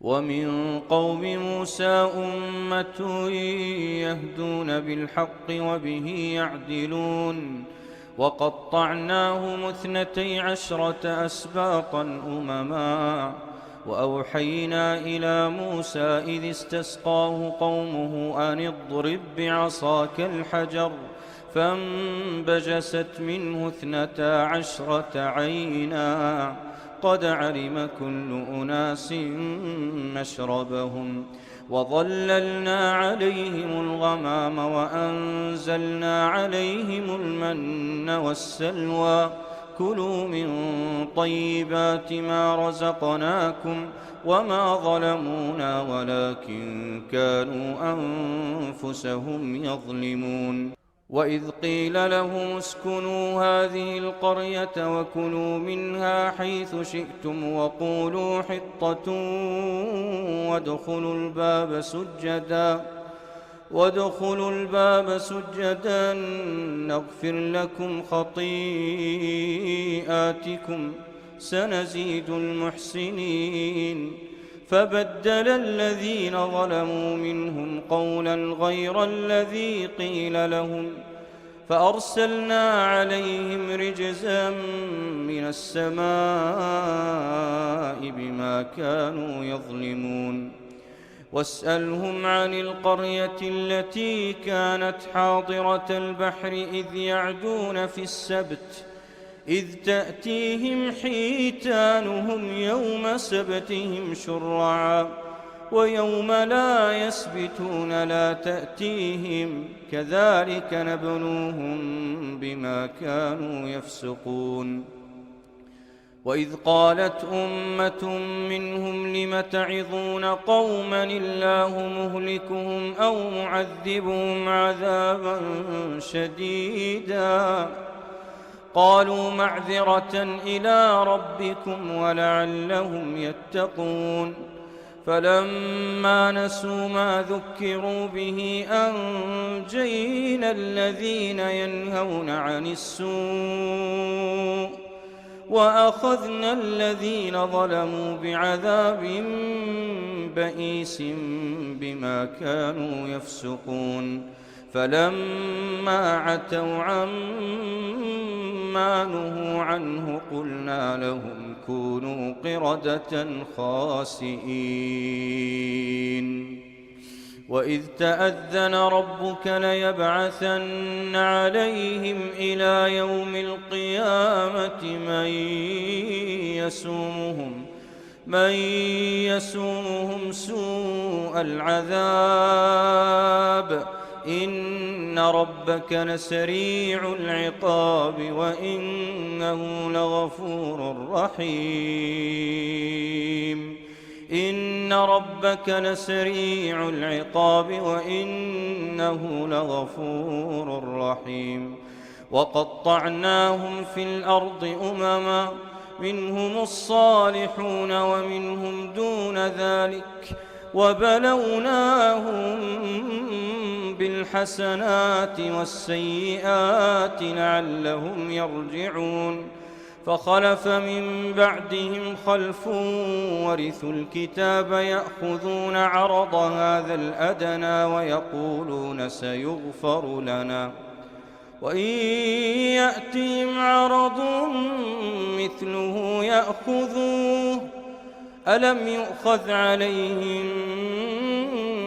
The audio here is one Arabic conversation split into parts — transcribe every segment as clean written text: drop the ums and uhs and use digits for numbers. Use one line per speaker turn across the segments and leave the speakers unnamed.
ومن قوم موسى أمة يهدون بالحق وبه يعدلون وقطعناهم 12 أسباطا أمما وأوحينا إلى موسى إذ استسقاه قومه أن اضرب بعصاك الحجر فانبجست منه 12 عينا قد علم كل أناس مشربهم وظللنا عليهم الغمام وأنزلنا عليهم المن والسلوى كلوا من طيبات ما رزقناكم وما ظلمونا ولكن كانوا أنفسهم يظلمون وإذ قيل لهم اسكنوا هذه القرية وكلوا منها حيث شئتم وقولوا حطة وادخلوا الباب سجدا نغفر لكم خطيئاتكم سنزيد المحسنين فبدل الذين ظلموا منهم قولا غير الذي قيل لهم فأرسلنا عليهم رجزا من السماء بما كانوا يظلمون واسألهم عن القرية التي كانت حاضرة البحر إذ يعدون في السبت إذ تأتيهم حيتانهم يوم سبتهم شرعا ويوم لا يسبتون لا تأتيهم كذلك نبلوهم بما كانوا يفسقون وإذ قالت أمة منهم لم تعظون قوما الله مهلكهم أو معذبهم عذابا شديدا قالوا معذرة إلى ربكم ولعلهم يتقون فلما نسوا ما ذكروا به أنجينا الذين ينهون عن السوء وأخذنا الذين ظلموا بعذاب بئيس بما كانوا يفسقون فلما عتوا عما نهوا عنه قلنا لهم كونوا قردة خاسئين وإذ تأذن ربك ليبعثن عليهم إلى يوم القيامة من يسومهم سوء العذاب إن ربك لسريع العقاب وإنه لغفور رحيم إن ربك لسريع العقاب وإنه لغفور رحيم وقطعناهم في الأرض أمما منهم الصالحون ومنهم دون ذلك وبلوناهم بالحسنات والسيئات لعلهم يرجعون فخلف من بعدهم خلف ورثوا الكتاب يأخذون عرض هذا الأدنى ويقولون سيغفر لنا وإن يأتهم عرض مثله يأخذوه ألم يؤخذ عليهم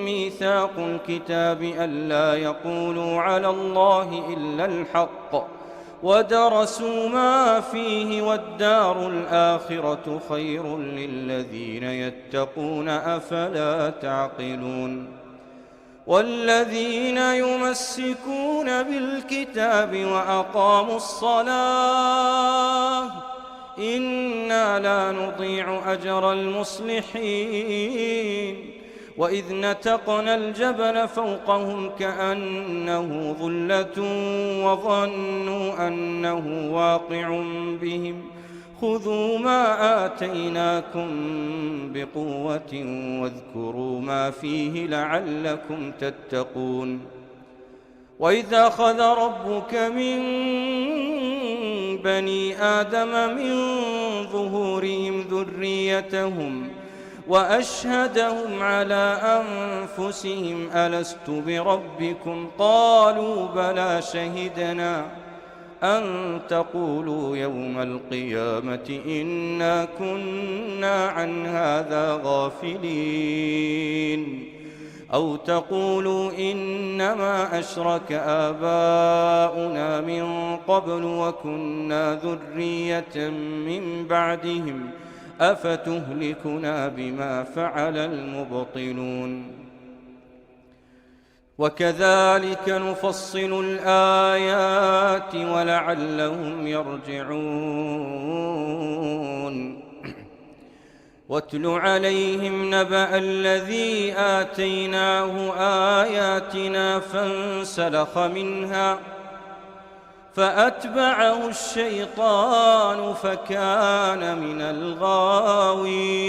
ميثاق الكتاب ألا يقولوا على الله إلا الحق ودرسوا ما فيه والدار الآخرة خير للذين يتقون أفلا تعقلون والذين يمسكون بالكتاب وأقاموا الصلاة إنا لا نضيع أجر المصلحين وإذ نتقنا الجبل فوقهم كأنه ظلة وظنوا أنه واقع بهم خذوا ما آتيناكم بقوة واذكروا ما فيه لعلكم تتقون وإذا أخذ ربك من بني آدم من ظهورهم ذريتهم وأشهدهم على أنفسهم ألست بربكم قالوا بلى شهدنا أن تقولوا يوم القيامة إنا كنا عن هذا غافلين أو تقولوا إنما أشرك آباؤنا من قبل وكنا ذرية من بعدهم أفتهلكنا بما فعل المبطلون وكذلك نفصل الآيات ولعلهم يرجعون واتل عليهم نبأ الذي آتيناه آياتنا فانسلخ منها فأتبعه الشيطان فكان من الغاوين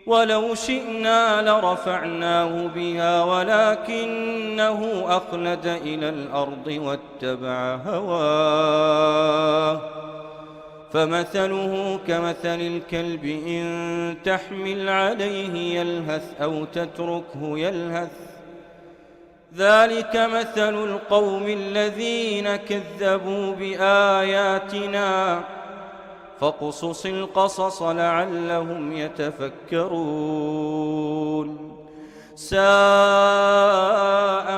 ولو شئنا لرفعناه بها ولكنه أخلد إلى الأرض واتبع هواه فمثله كمثل الكلب إن تحمل عليه يلهث أو تتركه يلهث ذلك مثل القوم الذين كذبوا بآياتنا فاقصص القصص لعلهم يتفكرون ساء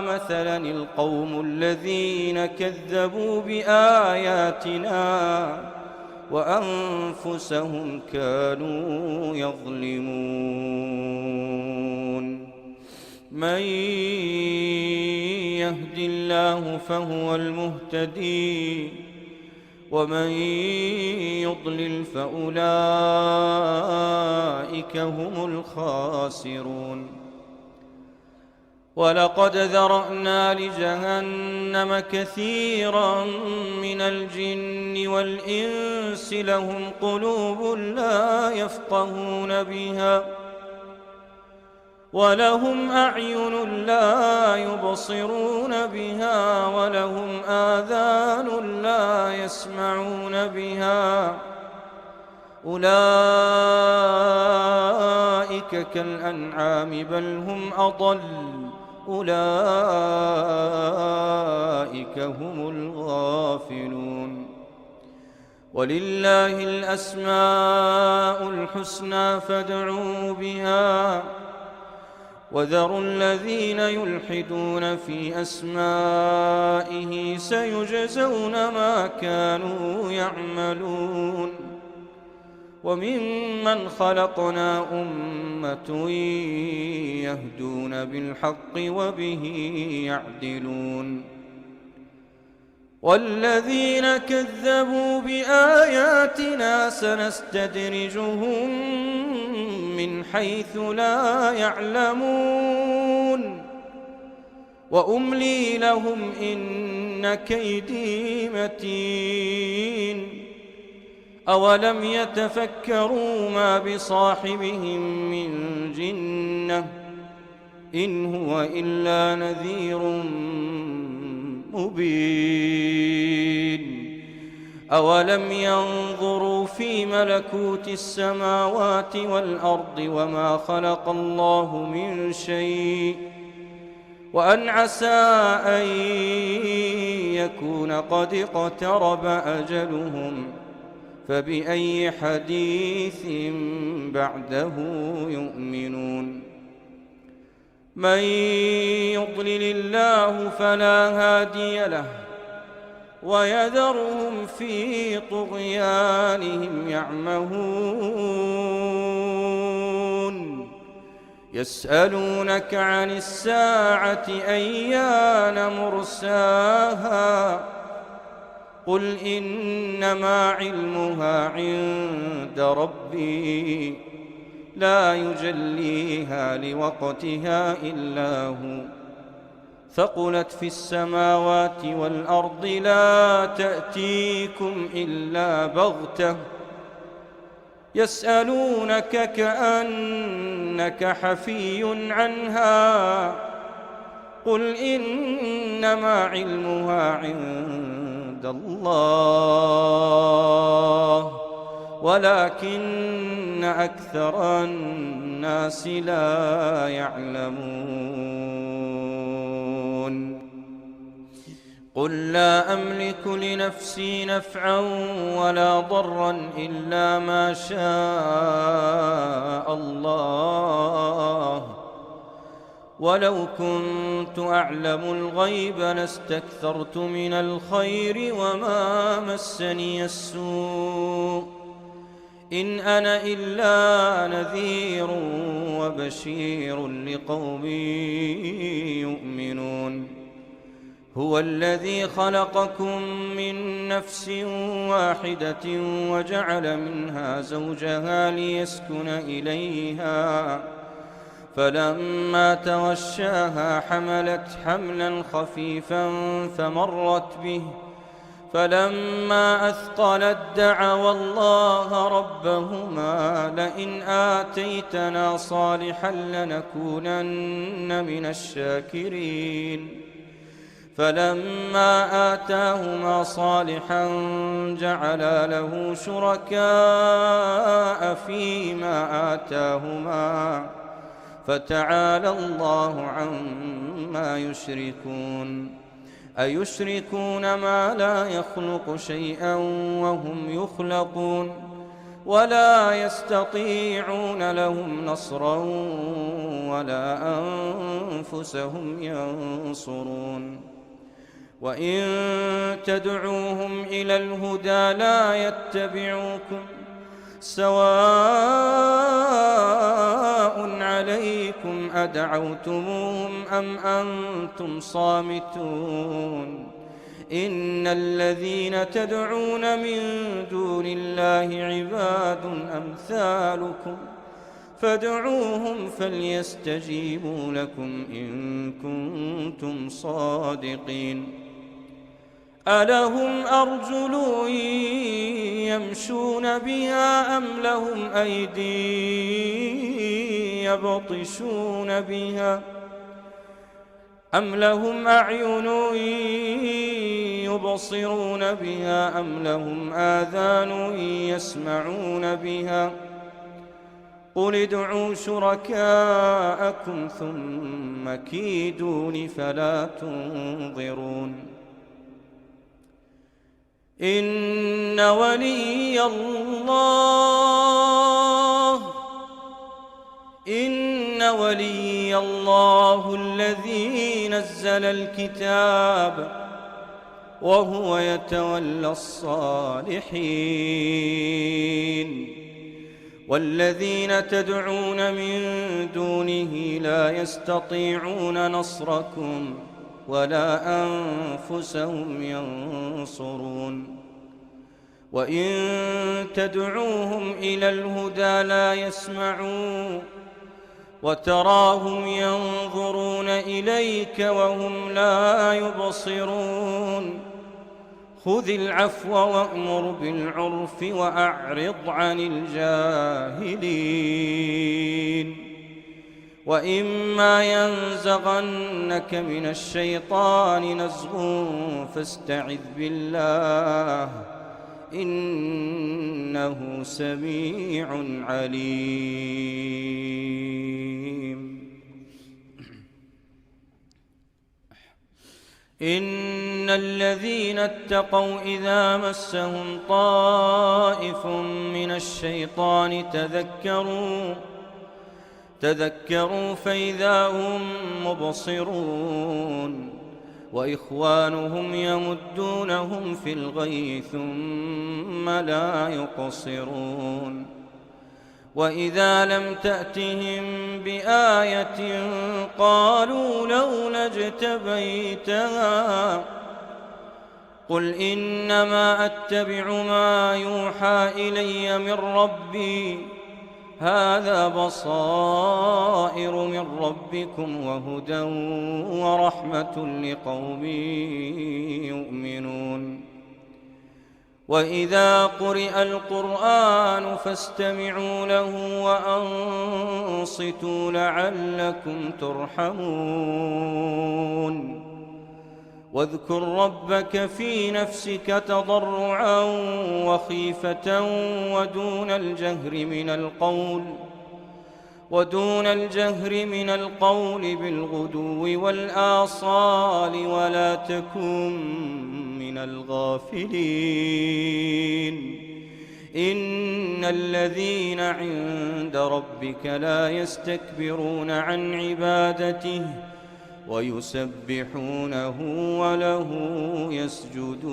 مثلا القوم الذين كذبوا بآياتنا وأنفسهم كانوا يظلمون من يهد الله فهو المهتدي ومن يضلل فأولئك هم الخاسرون ولقد ذرأنا لجهنم كثيرا من الجن والإنس لهم قلوب لا يفقهون بها ولهم أعين لا يبصرون بها ولهم آذان لا يسمعون بها أولئك كالأنعام بل هم أضل أولئك هم الغافلون ولله الأسماء الحسنى فادعوه بها وذروا الذين يلحدون في أسمائه سيجزون ما كانوا يعملون وممن خلقنا أمة يهدون بالحق وبه يعدلون والذين كذبوا بآياتنا سنستدرجهم من حيث لا يعلمون وأملي لهم إن كيدي متين أولم يتفكروا ما بصاحبهم من جنة إن هو إلا نذير مبين أولم ينظروا في ملكوت السماوات والأرض وما خلق الله من شيء وأن عسى أن يكون قد اقترب أجلهم فبأي حديث بعده يؤمنون من يضلل الله فلا هادي له ويذرهم في طغيانهم يعمهون يسألونك عن الساعة أيان مرساها قل إنما علمها عند ربي لا يجليها لوقتها إلا هو ثقلت في السماوات والأرض لا تأتيكم إلا بغتة يسألونك كأنك حفي عنها قل إنما علمها عند الله ولكن أكثر الناس لا يعلمون. قل لا أملك لنفسي نفعا ولا ضرا إلا ما شاء الله، ولو كنت أعلم الغيب لاستكثرت من الخير وما مسني السوء، إن أنا إلا نذير وبشير لقوم يؤمنون. هو الذي خلقكم من نفس واحدة وجعل منها زوجها ليسكن إليها، فلما توشاها حملت حملا خفيفا فمرت به، فلما أثقلت دعوا الله ربهما لئن آتيتنا صالحا لنكونن من الشاكرين. فلما آتاهما صالحا جعلا له شركاء فيما آتاهما، فتعالى الله عما يشركون. أيشركون ما لا يخلق شيئا وهم يخلقون، ولا يستطيعون لهم نصرا ولا أنفسهم ينصرون. وإن تدعوهم إلى الهدى لا يتبعوكم، سواء عليكم أدعوتموهم أم أنتم صامتون. إن الذين تدعون من دون الله عباد أمثالكم، فادعوهم فليستجيبوا لكم إن كنتم صادقين. ألهم أرجل يمشون بها أم لهم أيدي يبطشون بها أم لهم أعين يبصرون بها أم لهم آذان يسمعون بها؟ قل ادعوا شركاءكم ثم كيدون فلا تنظرون. إن ولي الله الذي نزل الكتاب وهو يتولى الصالحين. والذين تدعون من دونه لا يستطيعون نصركم ولا أنفسهم ينصرون. وإن تدعوهم إلى الهدى لا يسمعون، وتراهم ينظرون إليك وهم لا يبصرون. خذ العفو وأمر بالعرف وأعرض عن الجاهلين. وإما ينزغنك من الشيطان نزغ فاستعذ بالله إنه سميع عليم. إن الذين اتقوا إذا مسهم طائف من الشيطان تذكروا فإذا هم مبصرون. وإخوانهم يمدونهم في الغي ثم لا يقصرون. وإذا لم تأتهم بآية قالوا لولا اجتبيتها قل إنما أتبع ما يوحى إلي من ربي هذا بصائر من ربكم وهدى ورحمة لقوم يؤمنون. وإذا قرئ القرآن فاستمعوا له وأنصتوا لعلكم ترحمون. واذكر ربك في نفسك تضرعا وخيفة ودون الجهر من القول بالغدو والآصال ولا تكن من الغافلين إن الذين عند ربك لا يستكبرون عن عبادته ويسبحونه وله يسجدون.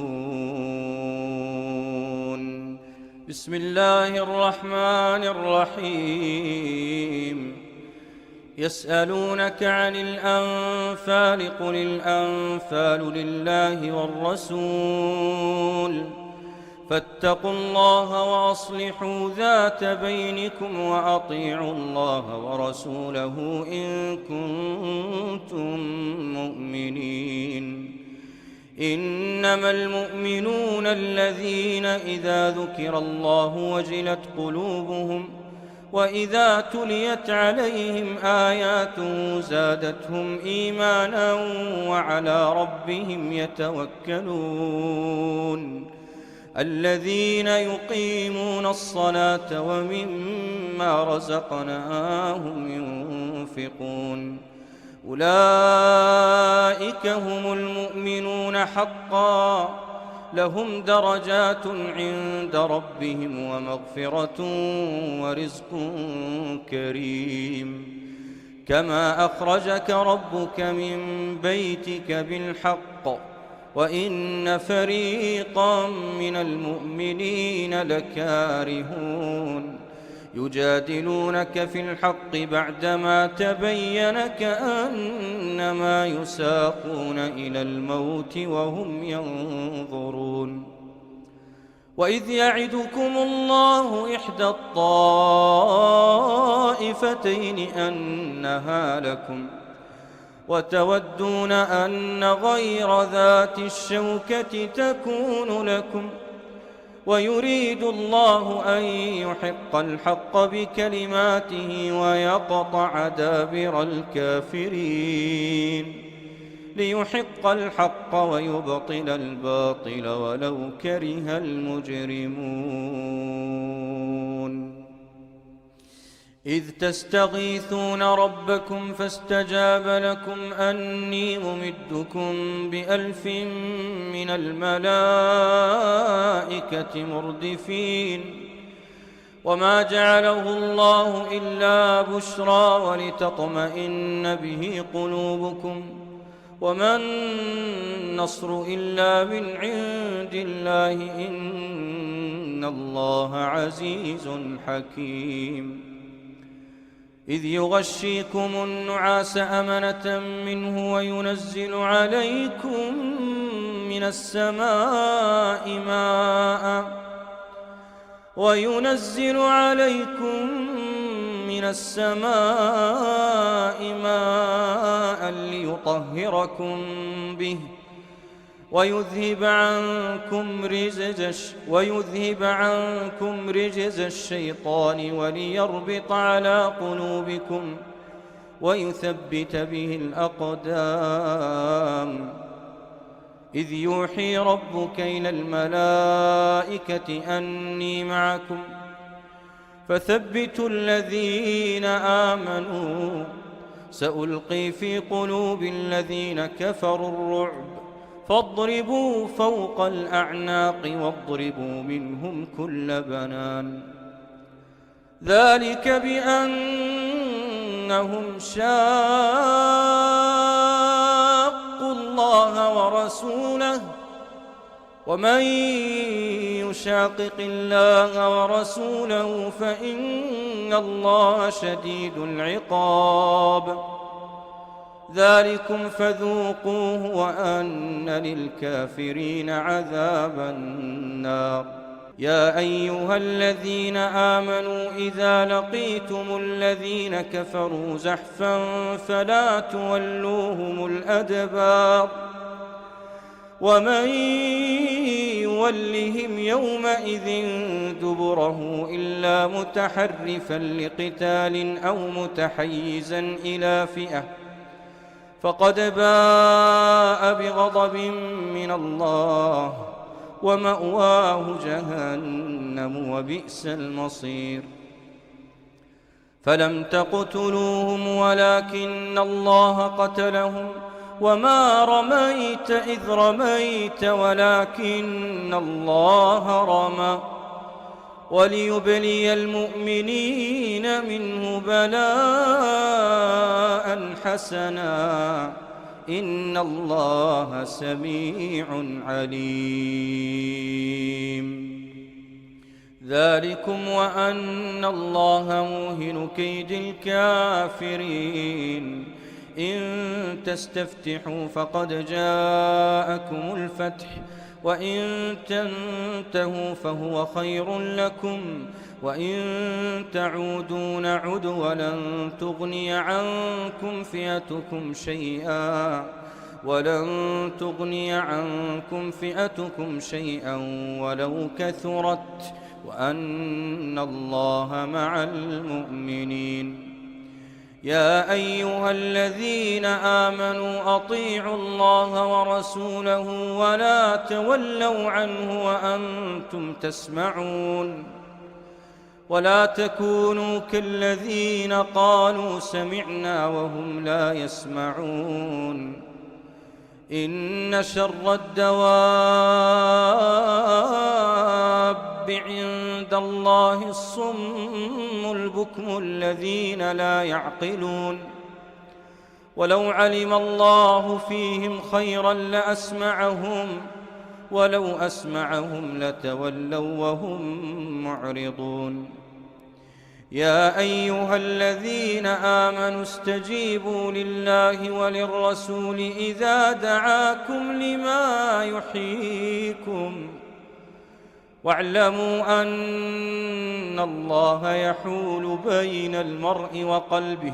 بسم الله الرحمن الرحيم. يسألونك عن الأنفال قل الأنفال لله والرسول فاتقوا الله وأصلحوا ذات بينكم وأطيعوا الله ورسوله إن كنتم مؤمنين. إنما المؤمنون الذين إذا ذكر الله وجلت قلوبهم وإذا تليت عليهم آياته زادتهم إيمانا وعلى ربهم يتوكلون. الذين يقيمون الصلاة ومما رزقناهم ينفقون أولئك هم المؤمنون حقا لهم درجات عند ربهم ومغفرة ورزق كريم. كما أخرجك ربك من بيتك بالحق وإن فريقا من المؤمنين لكارهون يجادلونك في الحق بعدما تبين كأنما يساقون إلى الموت وهم ينظرون. وإذ يعدكم الله إحدى الطائفتين أنها لكم وتودون أن غير ذات الشوكة تكون لكم ويريد الله أن يحق الحق بكلماته ويقطع دابر الكافرين ليحق الحق ويبطل الباطل ولو كره المجرمون. إذ تستغيثون ربكم فاستجاب لكم أني ممدكم ب1000 من الملائكة مردفين. وما جعله الله إلا بشرى ولتطمئن به قلوبكم وما النصر إلا من عند الله إن الله عزيز حكيم. إذ يغشيكم النعاس أمنة منه وينزل عليكم من السماء ماء ليطهركم به ويذهب عنكم رجز الشيطان وليربط على قلوبكم ويثبت به الأقدام. إذ يوحي ربك إلى الملائكة أني معكم فثبتوا الذين آمنوا سألقي في قلوب الذين كفروا الرعب فاضربوا فوق الأعناق واضربوا منهم كل بنان. ذلك بأنهم شاقوا الله ورسوله ومن يشاقق الله ورسوله فإن الله شديد العقاب. ذلكم فذوقوه وأن للكافرين عذاب النار. يا أيها الذين آمنوا إذا لقيتم الذين كفروا زحفا فلا تولوهم الأدبار ومن يولهم يومئذ دبره إلا متحرفا لقتال أو متحيزا إلى فئة فقد باء بغضب من الله ومأواه جهنم وبئس المصير. فلم تقتلوهم ولكن الله قتلهم وما رميت إذ رميت ولكن الله رمى وليبلي المؤمنين منه بلاء حسنا إن الله سميع عليم. ذلكم وأن الله موهن كيد الكافرين. إن تستفتحوا فقد جاءكم الفتح وإن تنتهوا فهو خير لكم وإن تعودوا نعد ولن تغني عنكم فئتكم شيئا ولو كثرت وأن الله مع المؤمنين. يا أيها الذين آمنوا أطيعوا الله ورسوله ولا تولوا عنه وأنتم تسمعون. ولا تكونوا كالذين قالوا سمعنا وهم لا يسمعون. إن شر الدواب عند الله الصم البكم الذين لا يعقلون. ولو علم الله فيهم خيرا لأسمعهم ولو أسمعهم لتولوا وهم معرضون. يا أيها الذين آمنوا استجيبوا لله وللرسول إذا دعاكم لما يحييكم واعلموا أن الله يحول بين المرء وقلبه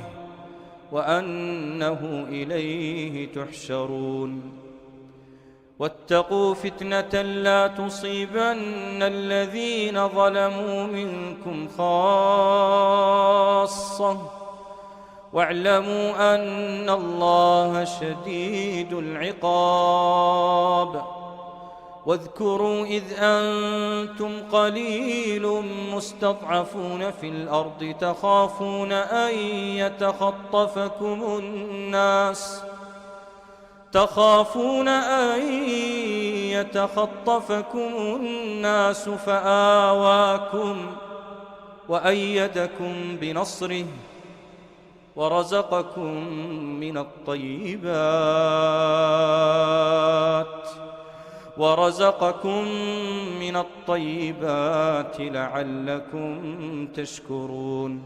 وأنه إليه تحشرون. واتقوا فتنة لا تصيبن الذين ظلموا منكم خاصة واعلموا أن الله شديد العقاب. واذكروا إذ أنتم قليل مستضعفون في الأرض تخافون أن يتخطفكم الناس فآواكم وأيدكم بنصره ورزقكم من الطيبات لعلكم تشكرون.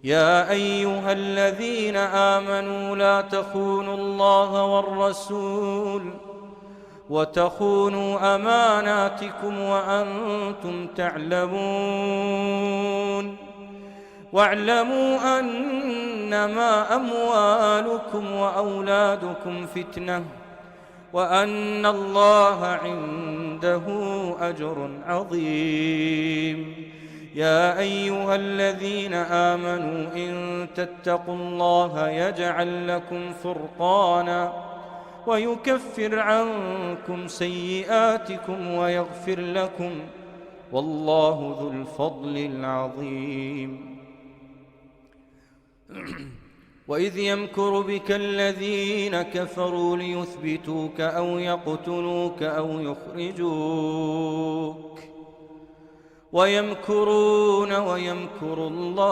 يا أيها الذين آمنوا لا تخونوا الله والرسول وتخونوا أماناتكم وأنتم تعلمون. واعلموا أنما أموالكم وأولادكم فتنة وأن الله عنده أجر عظيم. يا أيها الذين آمنوا إن تتقوا الله يجعل لكم فرقانا ويكفر عنكم سيئاتكم ويغفر لكم والله ذو الفضل العظيم. وإذ يمكر بك الذين كفروا ليثبتوك أو يقتلوك أو يخرجوك ويمكرون ويمكر الله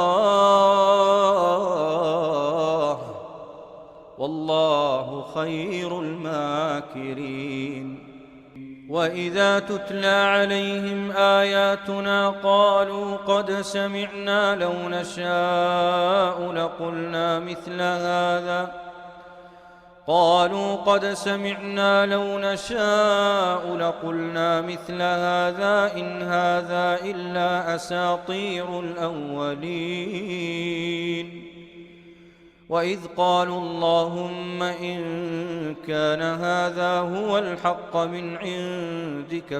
والله خير الماكرين. وإذا تتلى عليهم آياتنا قالوا قد سمعنا لو نشاء لقلنا مثل هذا إن هذا إلا أساطير الأولين. وإذ قالوا اللهم إن كان هذا هو الحق من عندك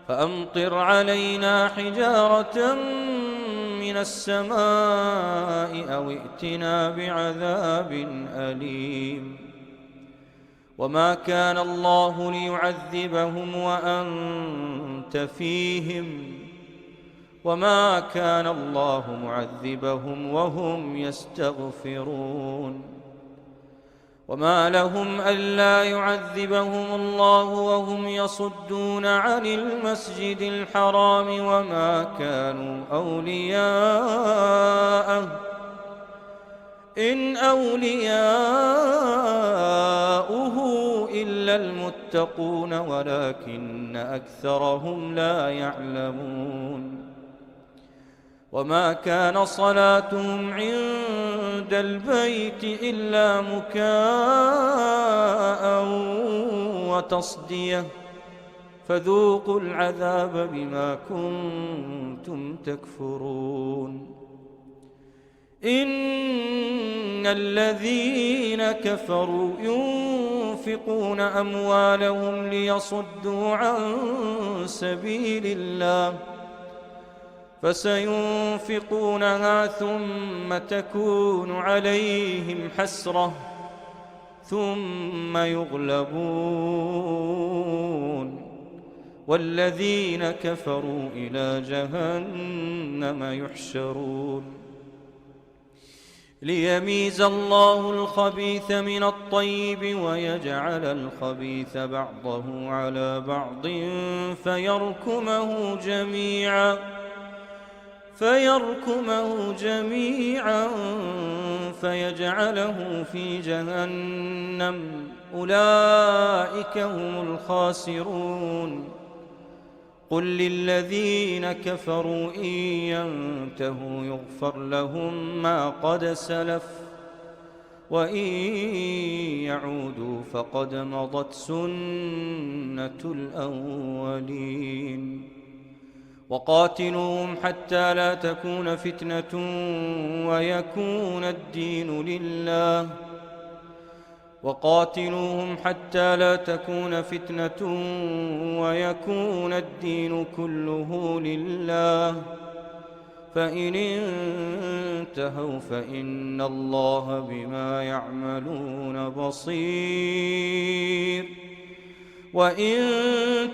فأمطر علينا حجارة من السماء أو ائتنا بعذاب أليم وما كان الله ليعذبهم وأنت فيهم وما كان الله معذبهم وهم يستغفرون وما لهم ألا يعذبهم الله وهم يصدون عن المسجد الحرام وما كانوا أولياءه إن أولياؤه إلا المتقون ولكن أكثرهم لا يعلمون وما كان صلاتهم عند البيت إلا مكاء وتصدية فذوقوا العذاب بما كنتم تكفرون إن الذين كفروا ينفقون أموالهم ليصدوا عن سبيل الله فسينفقونها ثم تكون عليهم حسرة ثم يغلبون والذين كفروا إلى جهنم يحشرون ليميز الله الخبيث من الطيب ويجعل الخبيث بعضه على بعض فيركمه جميعا فيجعله في جهنم أولئك هم الخاسرون قل للذين كفروا إن ينتهوا يغفر لهم ما قد سلف وإن يعودوا فقد مضت سنة الأولين وقاتلوهم حتى لا تكون فتنة ويكون الدين لله ويكون الدين كله لله فإن انتهوا فإن الله بما يعملون بصير وإن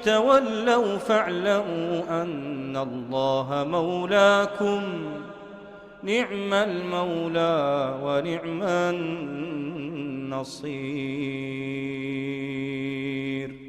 تولوا فاعلموا أن الله مولاكم نعم المولى ونعم النصير.